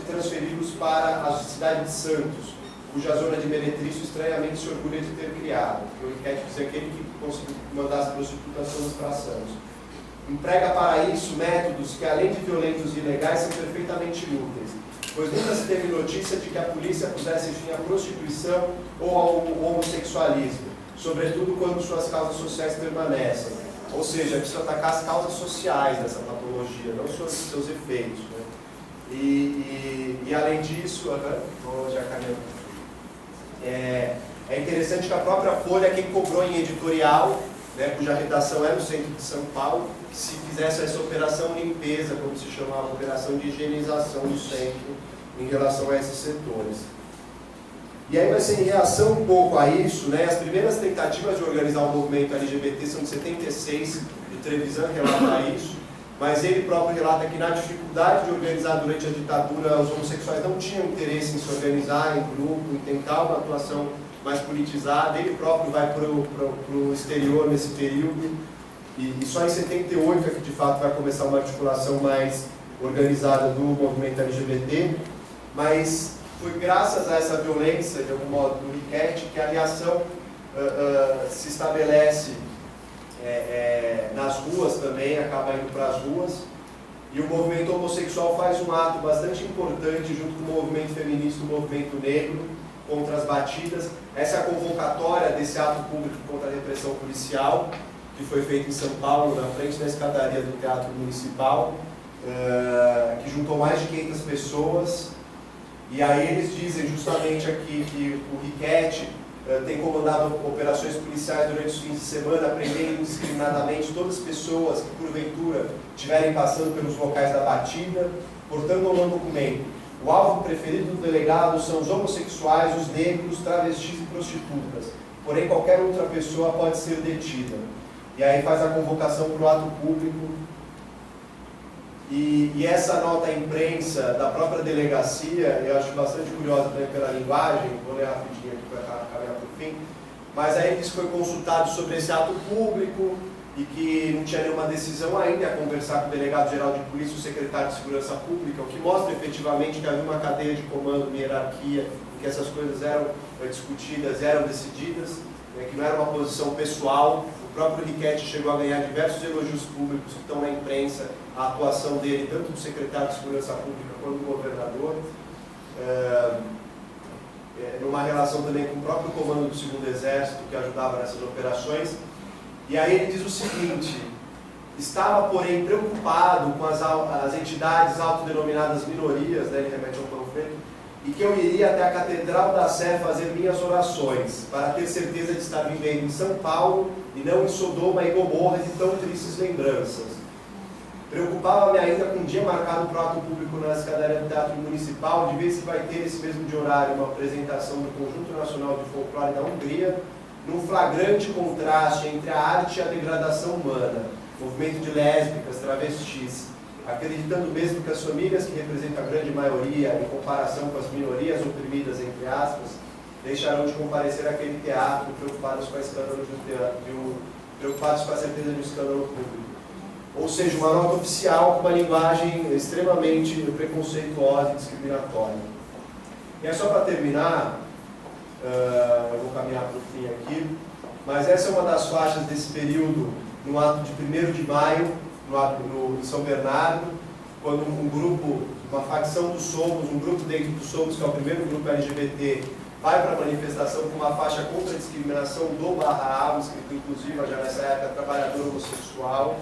[SPEAKER 1] transferi-los para a cidade de Santos, cuja zona de meretrício estranhamente se orgulha de ter criado. O Riquetti diz aquele que conseguiu mandar as prostitutas todas para Santos. Emprega para isso métodos que, além de violentos e ilegais, são perfeitamente úteis, pois nunca se teve notícia de que a polícia pusesse fim à prostituição ou ao homossexualismo, sobretudo quando suas causas sociais permanecem. Ou seja, precisa atacar as causas sociais dessa patologia, não só os seus efeitos. Né? E além disso, é interessante que a própria Folha, quem cobrou em editorial, né, cuja redação é no centro de São Paulo, que se fizesse essa operação limpeza, como se chamava, operação de higienização do centro em relação a esses setores. E aí vai ser em reação um pouco a isso, né, as primeiras tentativas de organizar o movimento LGBT são de 76, o Trevisan relata isso, mas ele próprio relata que na dificuldade de organizar durante a ditadura, os homossexuais não tinham interesse em se organizar em grupo, em tentar uma atuação mais politizada. Ele próprio vai para o exterior nesse período, e só em 78 é que de fato vai começar uma articulação mais organizada do movimento LGBT, mas foi graças a essa violência, de algum modo, do Riquetti, que a aliação se estabelece nas ruas também, acaba indo para as ruas, e o movimento homossexual faz um ato bastante importante junto com o movimento feminista, o movimento negro, contra as batidas. Essa é a convocatória desse ato público contra a repressão policial, que foi feito em São Paulo, na frente da escadaria do Teatro Municipal, que juntou mais de 500 pessoas. E aí eles dizem justamente aqui que o Riquetti tem comandado operações policiais durante os fins de semana, prendendo indiscriminadamente todas as pessoas que porventura estiverem passando pelos locais da batida, portando ao não documento. O alvo preferido do delegado são os homossexuais, os negros, travestis e prostitutas. Porém, qualquer outra pessoa pode ser detida. E aí faz a convocação para o ato público. E essa nota à imprensa da própria delegacia, eu acho bastante curiosa também pela linguagem, vou ler rapidinho aqui para caminhar para o fim, mas aí diz que foi consultado sobre esse ato público e que não tinha nenhuma decisão ainda a conversar com o delegado-geral de polícia e o secretário de segurança pública, o que mostra efetivamente que havia uma cadeia de comando, uma hierarquia, em que essas coisas eram discutidas, eram decididas, que não era uma posição pessoal. O próprio Riquetti chegou a ganhar diversos elogios públicos que estão na imprensa, a atuação dele, tanto do secretário de segurança pública quanto do governador, numa relação também com o próprio comando do 2º Exército, que ajudava nessas operações. E aí ele diz o seguinte, estava, porém, preocupado com as entidades autodenominadas minorias, né, ele remete ao panfleto, e que eu iria até a Catedral da Sé fazer minhas orações, para ter certeza de estar vivendo em São Paulo e não em Sodoma e Gomorra de tão tristes lembranças. Preocupava-me ainda com um dia marcado para o ato público na escadaria do Teatro Municipal, de ver se vai ter esse mesmo dia horário uma apresentação do Conjunto Nacional de Folclore da Hungria, num flagrante contraste entre a arte e a degradação humana, movimento de lésbicas, travestis, acreditando mesmo que as famílias que representam a grande maioria, em comparação com as minorias oprimidas, entre aspas, deixarão de comparecer àquele teatro, preocupados com a certeza de um escândalo público. Ou seja, uma nota oficial com uma linguagem extremamente preconceituosa e discriminatória. E é só para terminar, eu vou caminhar para o fim aqui, mas essa é uma das faixas desse período, no ato de 1º de maio, em São Bernardo, quando um grupo, uma facção dos Somos, um grupo dentro dos Somos, que é o primeiro grupo LGBT, vai para a manifestação com uma faixa contra a discriminação do /A, escrito inclusive já nessa época, trabalhador homossexual.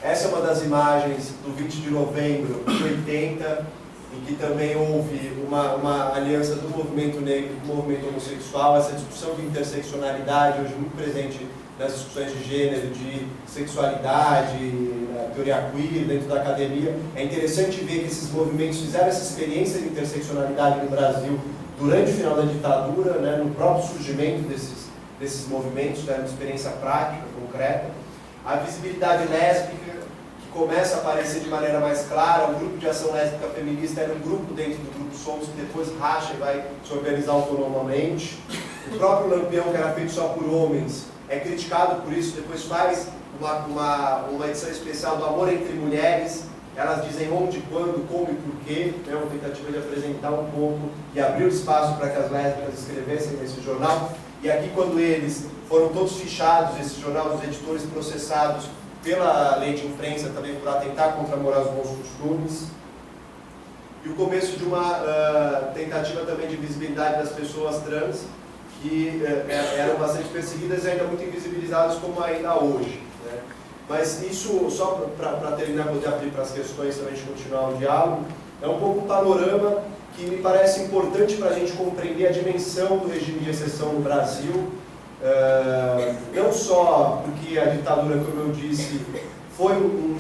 [SPEAKER 1] Essa é uma das imagens do 20 de novembro de 80, em que também houve uma aliança do movimento negro com o movimento homossexual, essa discussão de interseccionalidade, hoje muito presente nas discussões de gênero, de sexualidade, teoria queer dentro da academia. É interessante ver que esses movimentos fizeram essa experiência de interseccionalidade no Brasil durante o final da ditadura, né, no próprio surgimento desses movimentos, né, uma experiência prática, concreta. A visibilidade lésbica, que começa a aparecer de maneira mais clara, o grupo de ação lésbica feminista era um grupo dentro do grupo Somos, que depois racha e vai se organizar autonomamente. O próprio Lampião, que era feito só por homens, é criticado por isso, depois faz uma edição especial do Amor entre Mulheres. Elas dizem onde, quando, como e porquê, né, uma tentativa de apresentar um pouco e abrir o espaço para que as lésbicas escrevessem nesse jornal. E aqui, quando eles foram todos fichados, esse jornal, os editores processados pela lei de imprensa também por atentar contra morais bons costumes. E o começo de uma tentativa também de visibilidade das pessoas trans, que eram bastante perseguidas e ainda muito invisibilizadas como ainda hoje, né? Mas isso, só para terminar, poder abrir para as questões também de continuar o diálogo, é um pouco um panorama que me parece importante para a gente compreender a dimensão do regime de exceção no Brasil, não só porque a ditadura, como eu disse, foi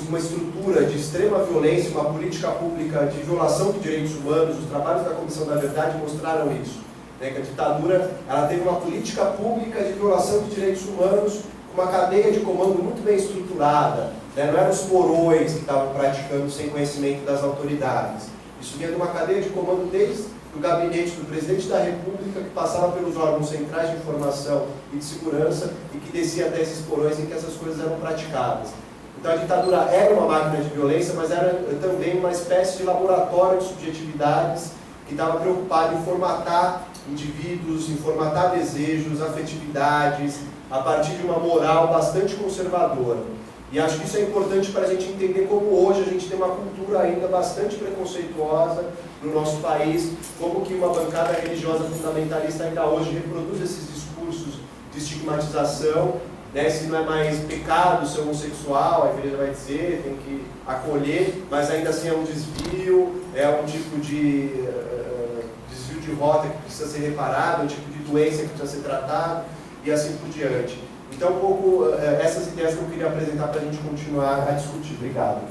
[SPEAKER 1] uma estrutura de extrema violência, uma política pública de violação de direitos humanos. Os trabalhos da Comissão da Verdade mostraram isso, né, que a ditadura ela teve uma política pública de violação de direitos humanos, com uma cadeia de comando muito bem estruturada, né, não eram os porões que estavam praticando sem conhecimento das autoridades. Isso vinha de uma cadeia de comando desde o gabinete do presidente da República, que passava pelos órgãos centrais de informação e de segurança e que descia até esses porões em que essas coisas eram praticadas. Então a ditadura era uma máquina de violência, mas era também uma espécie de laboratório de subjetividades que estava preocupado em formatar indivíduos, em formatar desejos, afetividades, a partir de uma moral bastante conservadora. E acho que isso é importante para a gente entender como hoje a gente tem uma cultura ainda bastante preconceituosa no nosso país, como que uma bancada religiosa fundamentalista ainda hoje reproduz esses discursos de estigmatização, né? Se não é mais pecado ser homossexual, a igreja vai dizer, tem que acolher, mas ainda assim é um desvio, é um tipo de desvio de rota que precisa ser reparado, é um tipo de doença que precisa ser tratado, e assim por diante. Então, um pouco essas ideias que eu queria apresentar para a gente continuar a discutir. Obrigado.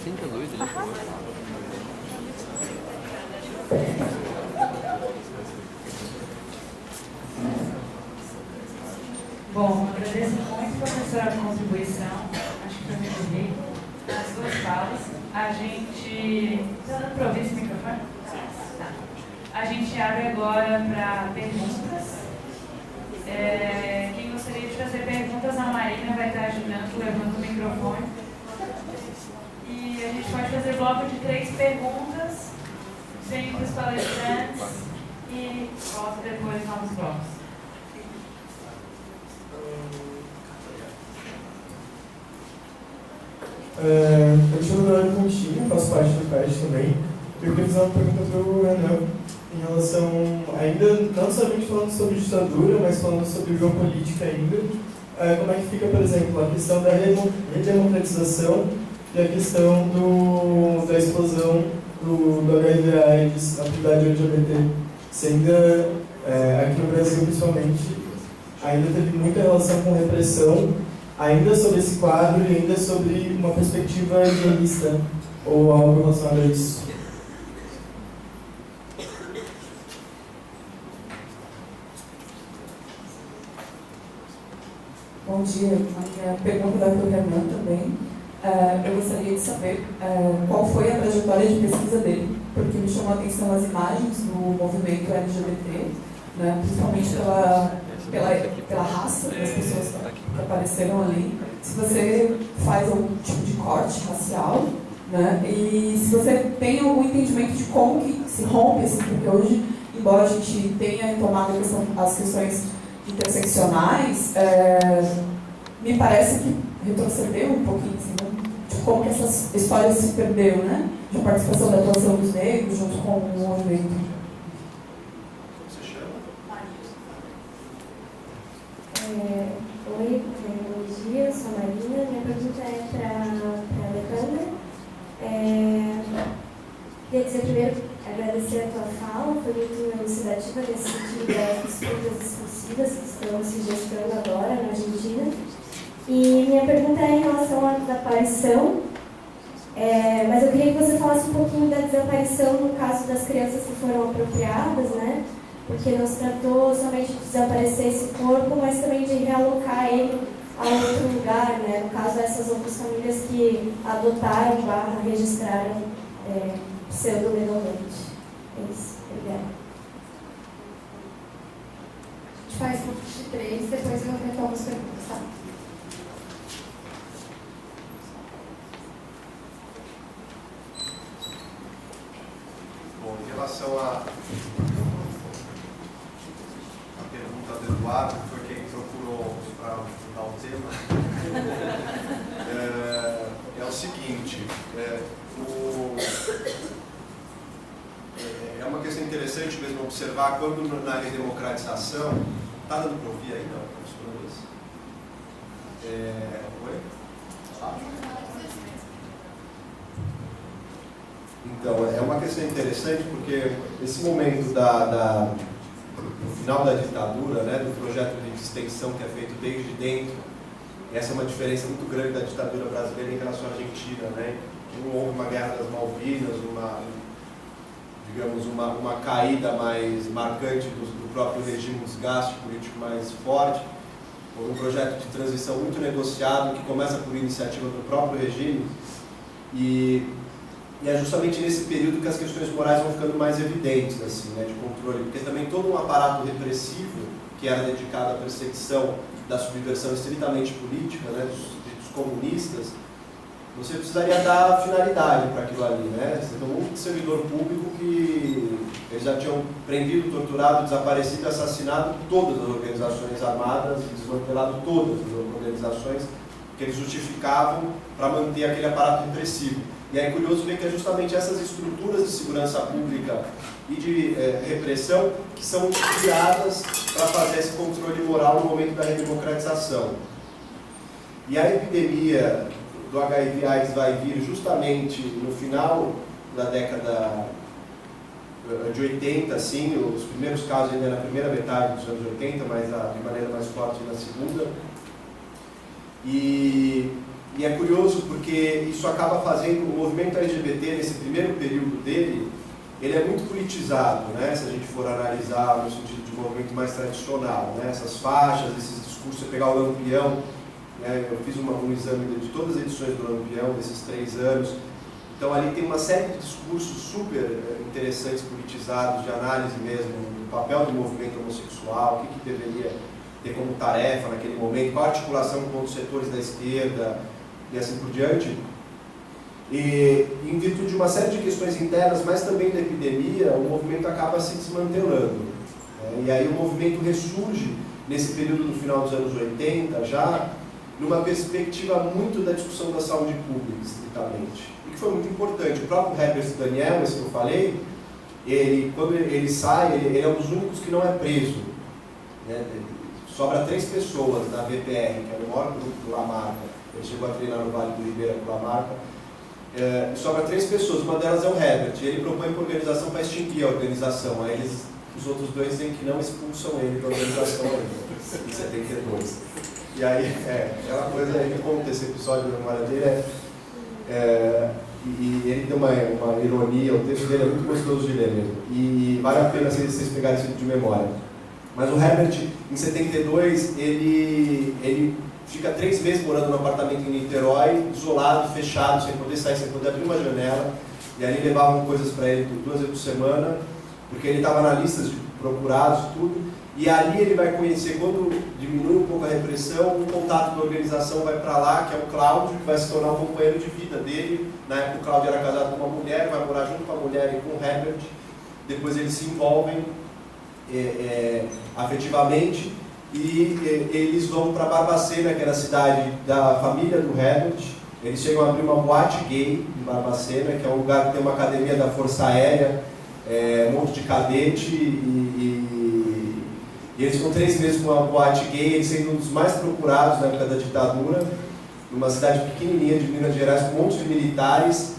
[SPEAKER 2] Sinta luz, ele foi. nossa contribuição, acho que foi muito rico, as duas falas. A gente... Está dando para ouvir esse microfone? Tá. A gente abre agora para perguntas. Quem gostaria de fazer perguntas, a Marina vai estar ajudando, levando o microfone. E a gente pode fazer bloco de 3 perguntas, sempre os palestrantes, e volta depois novos blocos.
[SPEAKER 3] Eu sou o Leonardo Continho, faço parte do PET também. Eu queria fazer uma pergunta para o Renan em relação, ainda não somente falando sobre ditadura, mas falando sobre geopolítica ainda. Como é que fica, por exemplo, a questão da redemocratização e a questão da explosão do HIV/AIDS na comunidade LGBT? Se ainda, aqui no Brasil principalmente, ainda teve muita relação com repressão, ainda sobre esse quadro e ainda sobre uma perspectiva idealista ou algo relacionado a isso.
[SPEAKER 4] Bom dia, a minha pergunta vai para o Renan também. Eu gostaria de saber qual foi a trajetória de pesquisa dele, porque me chamou a atenção as imagens do movimento LGBT, né, principalmente pela raça das pessoas que apareceram ali. Se você faz algum tipo de corte racial, né, e se você tem algum entendimento de como que se rompe, assim, porque hoje, embora a gente tenha retomado as questões interseccionais, me parece que retrocedeu um pouquinho, assim, né, de como que essas histórias se perderam, né, de participação da atuação dos negros junto com o movimento.
[SPEAKER 5] Oi, bom dia, eu sou a Marina. Minha pergunta é para a Alejandra. Queria dizer primeiro, agradecer a tua fala, foi muito elucidativa nesse sentido das disputas discursivas que estão se gestando agora na Argentina. E minha pergunta é em relação à desaparição, mas eu queria que você falasse um pouquinho da desaparição no caso das crianças que foram apropriadas, né? Porque não se tratou somente de desaparecer esse corpo, mas também de realocar ele a outro lugar, né? No caso, essas outras famílias que adotaram / registraram pseudo-legalmente. É isso. Obrigada.
[SPEAKER 6] A gente faz grupo de 3, depois eu retomo as perguntas, tá?
[SPEAKER 1] Bom, em relação à pergunta do Eduardo, que foi quem procurou para dar o tema, é o seguinte, é uma questão interessante mesmo observar quando na redemocratização, está dando para ouvir aí, não? Oi? Então, é uma questão interessante porque esse momento no final da ditadura, né, do projeto de extensão que é feito desde dentro, essa é uma diferença muito grande da ditadura brasileira em relação à Argentina, né? Não houve uma guerra das Malvinas, uma caída mais marcante do próprio regime, um desgaste político mais forte. Houve um projeto de transição muito negociado, que começa por iniciativa do próprio regime, e é justamente nesse período que as questões morais vão ficando mais evidentes, assim, né, de controle, porque também todo um aparato repressivo, que era dedicado à perseguição da subversão estritamente política, né, dos comunistas, você precisaria dar finalidade para aquilo ali, né? Você tem um servidor público que eles já tinham prendido, torturado, desaparecido e assassinado todas as organizações armadas e desmantelado todas as organizações que eles justificavam para manter aquele aparato repressivo. E é curioso ver que é justamente essas estruturas de segurança pública e de repressão que são criadas para fazer esse controle moral no momento da redemocratização. E a epidemia do HIV/AIDS vai vir justamente no final da década de 80, assim, os primeiros casos ainda na primeira metade dos anos 80, mas de maneira mais forte na segunda. E é curioso porque isso acaba fazendo o movimento LGBT, nesse primeiro período dele, ele é muito politizado, né? Se a gente for analisar no sentido de um movimento mais tradicional, né? Essas faixas, esses discursos, você pegar o Lampião, né? Eu fiz um exame de todas as edições do Lampião, desses 3 anos. Então ali tem uma série de discursos super interessantes, politizados, de análise mesmo, do papel do movimento homossexual, o que deveria ter como tarefa naquele momento, qual a articulação com os setores da esquerda e assim por diante. E em virtude de uma série de questões internas, mas também da epidemia, o movimento acaba se desmantelando. E aí o movimento ressurge nesse período do final dos anos 80, já numa perspectiva muito da discussão da saúde pública, estritamente. E que foi muito importante. O próprio Herbert Daniel, esse que eu falei, quando ele sai, ele é um dos únicos que não é preso. Né? Sobra 3 pessoas da VPR, que é o maior grupo do Lamarca. Ele chegou a treinar no Vale do Ribeira com o Lamarca. Sobra 3 pessoas, uma delas é o Herbert. Ele propõe para a organização para extinguir a organização. Aí os outros 2 dizem que não expulsam ele da organização ainda, em 72. E aí, aquela coisa aí que conta esse episódio da memória dele e ele tem uma ironia, o texto dele é muito gostoso de ler mesmo. E vale a pena vocês pegarem isso de memória. Mas o Herbert, em 72, ele fica 3 meses morando num apartamento em Niterói, isolado, fechado, sem poder sair, sem poder abrir uma janela. E ali levavam coisas para ele 2 vezes por semana, porque ele estava na lista de procurados e tudo. E ali ele vai conhecer, quando diminui um pouco a repressão, o contato da organização vai para lá, que é o Cláudio, que vai se tornar um companheiro de vida dele. Na época o Cláudio era casado com uma mulher, vai morar junto com a mulher e com o Herbert. Depois eles se envolvem afetivamente e eles vão para Barbacena, que era a cidade da família do Herbert. Eles chegam a abrir uma boate gay em Barbacena, que é um lugar que tem uma academia da Força Aérea, um monte de cadete e eles ficam 3 meses com uma boate gay, eles sendo um dos mais procurados na época da ditadura, numa cidade pequenininha de Minas Gerais, com um monte de militares.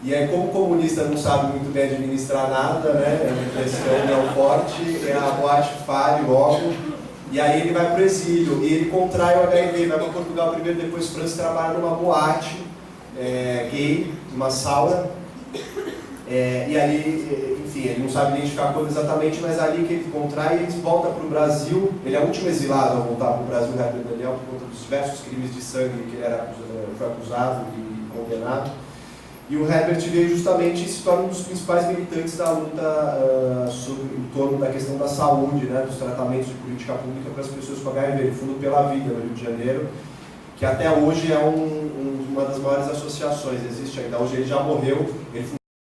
[SPEAKER 1] E aí, como o comunista não sabe muito bem administrar nada, né, esse é o forte, a boate falha logo, e aí ele vai para o exílio, e ele contrai o HIV, vai para Portugal primeiro, depois França, trabalha numa boate gay, numa sauna, e ali, enfim, ele não sabe identificar a coisa exatamente, mas ali que ele contrai, ele volta para o Brasil. Ele é o último exilado a voltar para o Brasil, o Herbert Daniel, por conta dos diversos crimes de sangue que ele foi acusado e condenado. E o Herbert veio justamente e se torna um dos principais militantes da luta em torno da questão da saúde, né, dos tratamentos de política pública para as pessoas com HIV. Ele fundou Pela Vida, no Rio de Janeiro, que até hoje é uma das maiores associações, existe ainda. Hoje ele já morreu, ele